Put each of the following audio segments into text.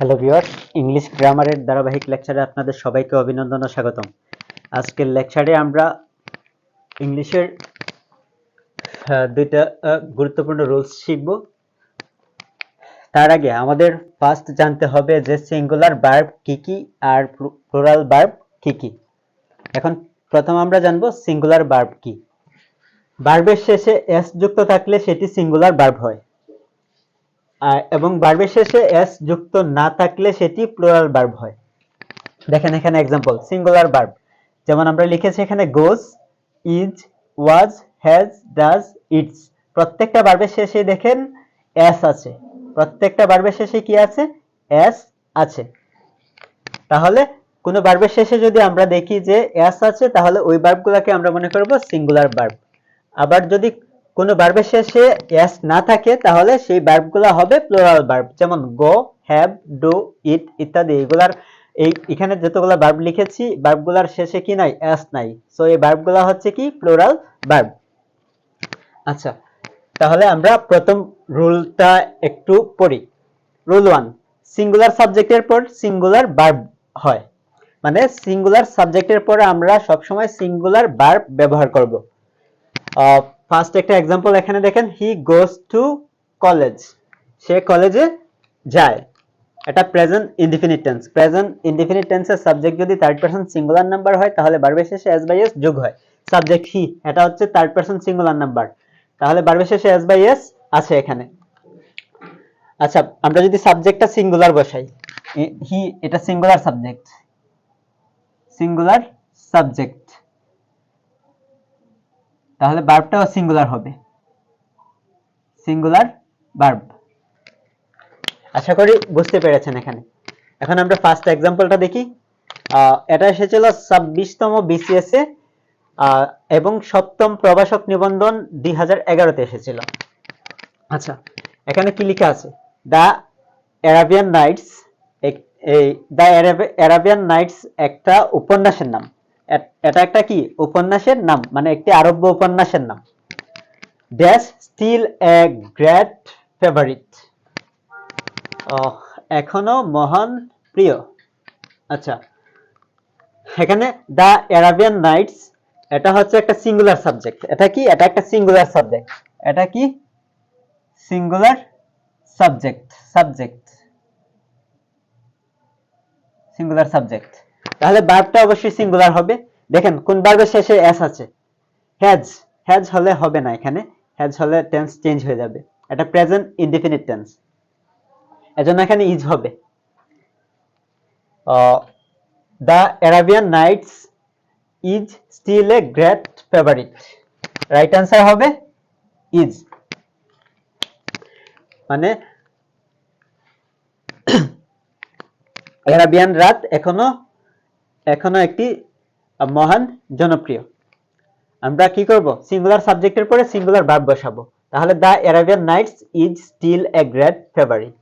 Hello viewers, English গ্রামারের ধারাবাহিক লেকচারে আপনাদের সবাইকে অভিনন্দন ও স্বাগতম। আজকের লেকচারে আমরা ইংলিশের দুইটা গুরুত্বপূর্ণ রুলস শিখব। তার আগে আমাদের ফার্স্ট জানতে হবে যে সিঙ্গুলার ভার্ব কি কি আর প্লুরাল ভার্ব কি কি। এখন প্রথম আমরা জানবো সিঙ্গুলার ভার্ব কি। ভার্বের শেষে এস যুক্ত থাকলে সেটি সিঙ্গুলার ভার্ব হয়, এবং ভার্বের শেষে এস যুক্ত না থাকলে সেটি প্লুরাল ভার্ব হয়। দেখেন এখানে एग्जांपल সিঙ্গুলার ভার্ব, যেমন আমরা লিখেছি এখানে goes, is, was, has, does, it's. প্রত্যেকটা ভার্বের শেষে দেখেন এস আছে, প্রত্যেকটা ভার্বের শেষে কি আছে? এস আছে। তাহলে কোন ভার্বের শেষে যদি আমরা দেখি যে এস আছে, তাহলে ওই ভার্বগুলোকে আমরা মনে করব সিঙ্গুলার ভার্ব। আবার যদি কোন ভার্বের শেষে এস না থাকে, তাহলে সেই ভার্বগুলো হবে প্লুরাল ভার্ব, যেমন গো, হ্যাভ, ডু, ইট ইত্যাদি। এগুলার এখানে যতগুলো ভার্ব লিখেছি, ভার্বগুলোর শেষে কি নাই? এস নাই। সো এই ভার্বগুলো হচ্ছে কি? Plural verb. আচ্ছা, তাহলে আমরা প্রথম রুলটা একটু পড়ি। রুল 1, সিঙ্গুলার সাবজেক্টের পর সিঙ্গুলার ভার্ব হয়, মানে সিঙ্গুলার সাবজেক্টের পরে আমরা সবসময় সিঙ্গুলার ভার্ব ব্যবহার করব। ফার্স্ট একটা एग्जांपल এখানে দেখেন, হি গোস টু কলেজ, সে কলেজে যায়। এটা present indefinite tense. Present indefinite টেন্সের সাবজেক্ট যদি থার্ড পারসন সিঙ্গুলার নাম্বার হয়, তাহলে ভার্বের শেষে এস বাই এস যোগ হয়। সাবজেক্ট হি, এটা হচ্ছে থার্ড পারসন সিঙ্গুলার নাম্বার, তাহলে ভার্বের শেষে এস বাই এস আছে এখানে। আচ্ছা, আমরা যদি সাবজেক্টটা সিঙ্গুলার বসাই, হি এটা সিঙ্গুলার সাবজেক্ট, সিঙ্গুলার সাবজেক্ট, তাহলে ভার্বটাও সিঙ্গুলার হবে, সিঙ্গুলার ভার্ব। আশা করি বুঝতে পেরেছেন এখানে। এখন আমরা ফার্স্ট एग्जांपलটা দেখি। এটা এসেছিল 26তম বিসিএস এ, এবং 7ম প্রভাষক নিবন্ধন 2011 তে এসেছিল। আচ্ছা, এখানে কি লেখা আছে? দ্য অ্যারাবিয়ান নাইটস, এই দ্য অ্যারাবিয়ান নাইটস একটা উপন্যাসের নাম। এটা একটা কি? উপন্যাসের নাম, মানে একটি আরব্য উপন্যাসের নাম। Dash still a great favourite, এখনো মহান প্রিয়। আচ্ছা, এখানে দ্য অ্যারাবিয়ান নাইটস, এটা হচ্ছে একটা সিঙ্গুলার সাবজেক্ট। এটা কি? এটা একটা সিঙ্গুলার সাবজেক্ট। এটা কি? Singular subject, subject, singular subject. তাহলে ভার্বটা অবশ্যই সিঙ্গুলার হবে। দেখেন কোন ভার্বের শেষে এস আছে? হ্যাজ। হ্যাজ হলে হবে না, এখানে হ্যাজ হলে টেন্স চেঞ্জ হয়ে যাবে। এটা প্রেজেন্ট ইনডিফিনিট টেন্স, এজন্য এখানে ইজ হবে। The Arabian nights is still a great favourite, right answer হবে ইজ। মানে অ্যারাবিয়ান রাত এখনো একটি মহান জনপ্রিয়। আমরা কি করব? সিঙ্গুলার সাবজেক্টের পরে সিঙ্গুলার ভার্ব বসাবো। তাহলে the Arabian nights is still a great favourite.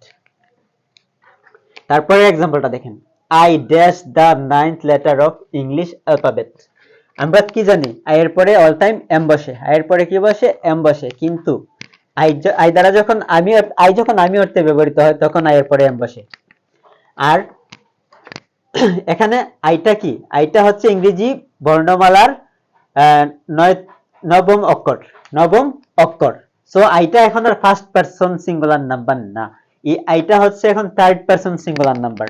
তারপরে एग्जांपलটা দেখেন, I dash the 9th letter of English alphabet. আমরা কি জানি? আই এর পরে অল টাইম এম বসে। আই এর পরে কি বসে? এম বসে। কিন্তু আই দ্বারা যখন আমি অর্থে ব্যবহৃত হয়, তখন আই এর পরে এম বসে। আর এখানে আইটা কি? আইটা হচ্ছে ইংরেজি বর্ণমালার নবম অক্ষর, নবম অক্ষর। সো আইটা এখন আর ফার্স্ট পারসন সিঙ্গুলার নাম্বার না, এই আইটা হচ্ছে এখন থার্ড পারসন সিঙ্গুলার নাম্বার।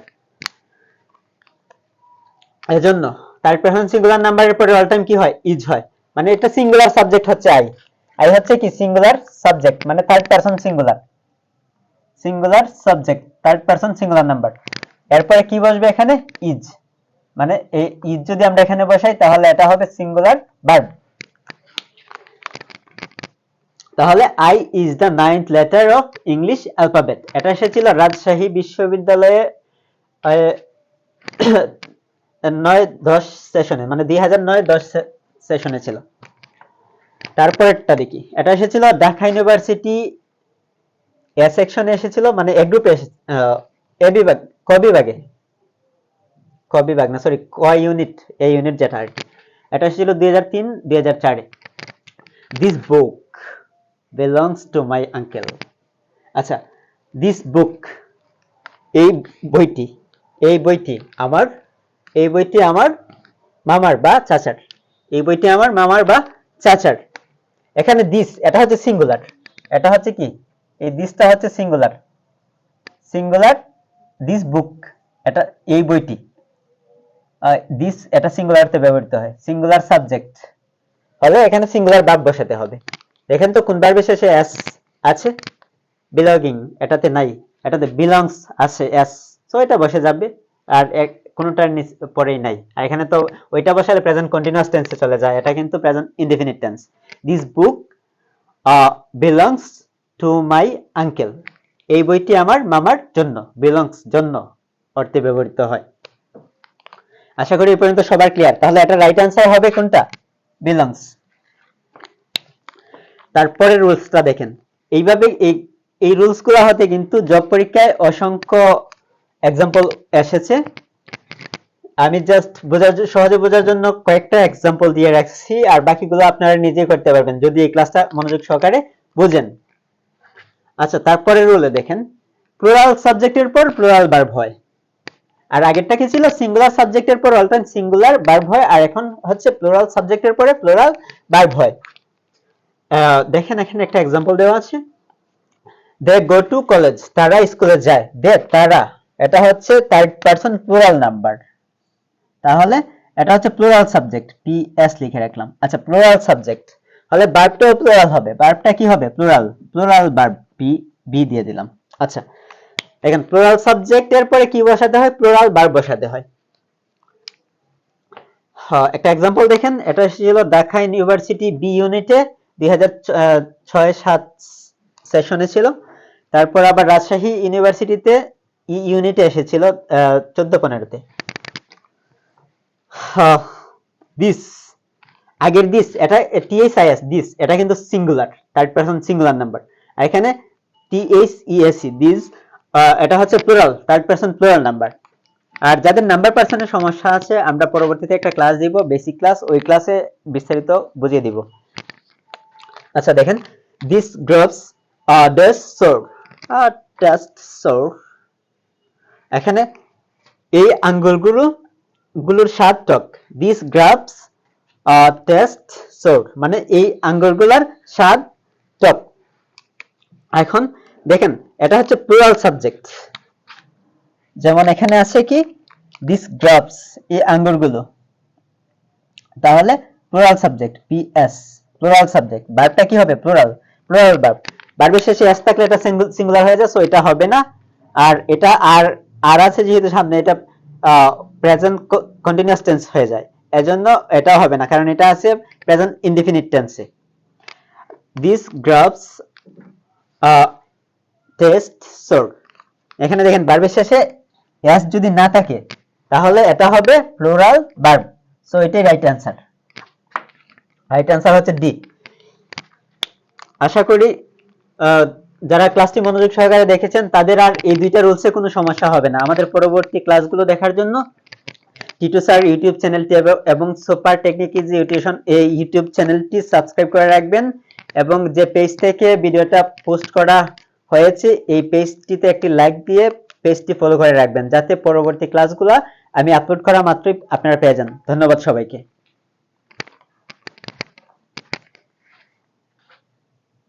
এজন্য থার্ড পারসন সিঙ্গুলার নাম্বারের পরে অল টাইম কি হয়? ইজ হয়। মানে এটা সিঙ্গুলার সাবজেক্ট হচ্ছে আই। আই হচ্ছে কি? সিঙ্গুলার সাবজেক্ট, মানে third person singular, singular subject, third person singular number. এরপরে কি বসবে? এখানে ইজ। মানে এই ইজ যদি আমরা এখানে বসাই, তাহলে এটা হবে সিঙ্গুলার ভার্ব। তাহলে I is the 9th letter of English alphabet, এটা এসেছিল রাজশাহী বিশ্ববিদ্যালয়ে 9-10 সেশনে, মানে 2009-10 সেশনে ছিল। তারপরেরটা দেখি, এটা এসেছিল ঢাকা ইউনিভার্সিটি এ সেকশনে এসেছিল, মানে এ গ্রুপে এ বিভাগ, ক বিভাগে, ক বিভাগ না, সরি, ক ইউনিট, এ ইউনিট যেটা আর কি। এটা এসেছিল 2003-2004-এ। This book belongs to my uncle. আচ্ছা, দিস বুক, এই বইটি আমার মামার বা চাচার। এই বইটি আমার মামার বা চাচার। এখানে দিস, এটা হচ্ছে সিঙ্গুলার, এটা হচ্ছে কি, এই দিসটা হচ্ছে সিঙ্গুলার, দিস বুক, এটা এই বইটি। দিস এটা সিঙ্গুলারতে ব্যবহৃত হয়, সিঙ্গুলার সাবজেক্ট হলে এখানে সিঙ্গুলার ভার্ব বসাতে হবে। দেখেন তো কোন ভার্বের শেষে এস আছে? বিলগিং, এটাতে নাই, এটাতে বিলংস আছে এস, সো এটা বসে যাবে। আর কোনটার পরেই নাই। আর এখানে তো ওইটা বসালে প্রেজেন্ট কন্টিনিউয়াস টেন্সে চলে যায়, এটা কিন্তু present indefinite tense. This book belongs to my uncle, এই বইটি আমার মামার জন্য, বিলংস জন্য অর্থে ব্যবহৃত হয়। আশা করি এই পর্যন্ত সবার ক্লিয়ার। তাহলে এটা রাইট অ্যান্সার হবে কোনটা? বিলংস। তারপরে রুলসটা দেখেন, এইভাবে এই রুলস গুলো হতে কিন্তু জব পরীক্ষায় অসংখ্য এক্সাম্পল এসেছে। আমি জাস্ট সহজে বোঝার জন্য কয়েকটা এক্সাম্পল দিয়ে রাখছি, আর বাকিগুলো আপনারা নিজে করতে পারবেন যদি এই ক্লাসটা মনোযোগ সহকারে বুঝেন। আচ্ছা, তারপরে রুলে দেখেন, প্লুরাল সাবজেক্টের পর প্লুরাল ভার্ব হয়। আর আগেরটা কি ছিল? সিঙ্গুলার সাবজেক্টের পর অল্টারনেট সিঙ্গুলার ভার্ব হয়, আর এখন হচ্ছে প্লুরাল সাবজেক্টের পরে প্লুরাল ভার্ব হয়। দেখেন এখানে একটা এক্সাম্পল দেওয়া আছে, দে গো টু কলেজ, তারা স্কুলে যায়। দে, তারা, এটা হচ্ছে থার্ড পারসন প্লুরাল নাম্বার, তাহলে এটা হচ্ছে প্লুরাল সাবজেক্ট, পিএস লিখে রাখলাম। আচ্ছা, প্লুরাল সাবজেক্ট হলে ভার্বটাও প্লুরাল হবে। ভার্বটা কি হবে? প্লুরাল, প্লুরাল ভার্ব, বি দিয়ে দিলাম। আচ্ছা, এখন প্লুরাল সাবজেক্ট এর পরে কি বসাতে হয়? প্লুরাল ভার্ব বসাতে হয়। হ্যাঁ, একটা এক্সাম্পল দেখেন, এটা ছিল ঢাকা ইউনিভার্সিটি বি ইউনিটে 2006-07 সেশনে ছিল। তারপর আবার রাজশাহী ইউনিভার্সিটিতে ই ইউনিটে এসেছিল 14-15-তে। দিস, আগের দিস, এটা টিএসআইএস দিস, এটা কিন্তু singular, third person singular number. আর এখানে টিএসইএসি দিস, এটা হচ্ছে plural, third person plural number. আর যাদের নাম্বার পার্সনের সমস্যা আছে, আমরা পরবর্তীতে একটা ক্লাস দিব, বেসিক ক্লাস, ওই ক্লাসে বিস্তারিত বুঝিয়ে দিব। আচ্ছা দেখেন, this grapes does sour, taste sour, এখানে এই আঙ্গুরগুলোর স্বাদ টক। দিস গ্রাপস টেস্ট সোর, মানে এই আঙ্গুরগুলোর স্বাদ টক। এখন দেখেন, এটা হচ্ছে প্লুরাল সাবজেক্ট, যেমন এখানে আছে কি, দিস গ্রাপস, এই আঙ্গুরগুলো, তাহলে plural subject, PS, plural subject. ভার্বটা কি হবে? Plural, plural verb. ভার্বের শেষে এস থাকলে এটা সিঙ্গুলার হয়ে যায়, সো এটা হবে না। আর এটা আর আছে যেহেতু সামনে, এটা প্রেজেন্ট কন্টিনিউয়াস টেন্স হয়ে যায়, এজন্য এটাও হবে না, কারণ এটা আছে প্রেজেন্ট ইনডেফিনিট টেন্সে। দিস গ্রাপস টেস্ট সোর, এখানে দেখেন ভার্বের শেষে এস যদি না থাকে তাহলে এটা হবে প্লুরাল ভার্ব, সো এটাই রাইট অ্যান্সার। রাইট অ্যান্সার হচ্ছে ডি। আশা করি যারা ক্লাসটি মনোযোগ সহকারে দেখেছেন তাদের আর এই দুইটা রুলসে কোনো সমস্যা হবে না। আমাদের পরবর্তী ক্লাসগুলো দেখার জন্য টিটু স্যার ইউটিউব চ্যানেলটি এবং সুপার টেকনিক ইজি টিউশন এই ইউটিউব চ্যানেলটি সাবস্ক্রাইব করে রাখবেন, এবং যে পেজ থেকে ভিডিওটা পোস্ট করা হয়েছে এই পেজটিতে একটি লাইক দিয়ে পেজটি ফলো করে রাখবেন, যাতে পরবর্তী ক্লাসগুলো আমি আপলোড করা মাত্রই আপনারা পেয়ে যান। ধন্যবাদ সবাইকে।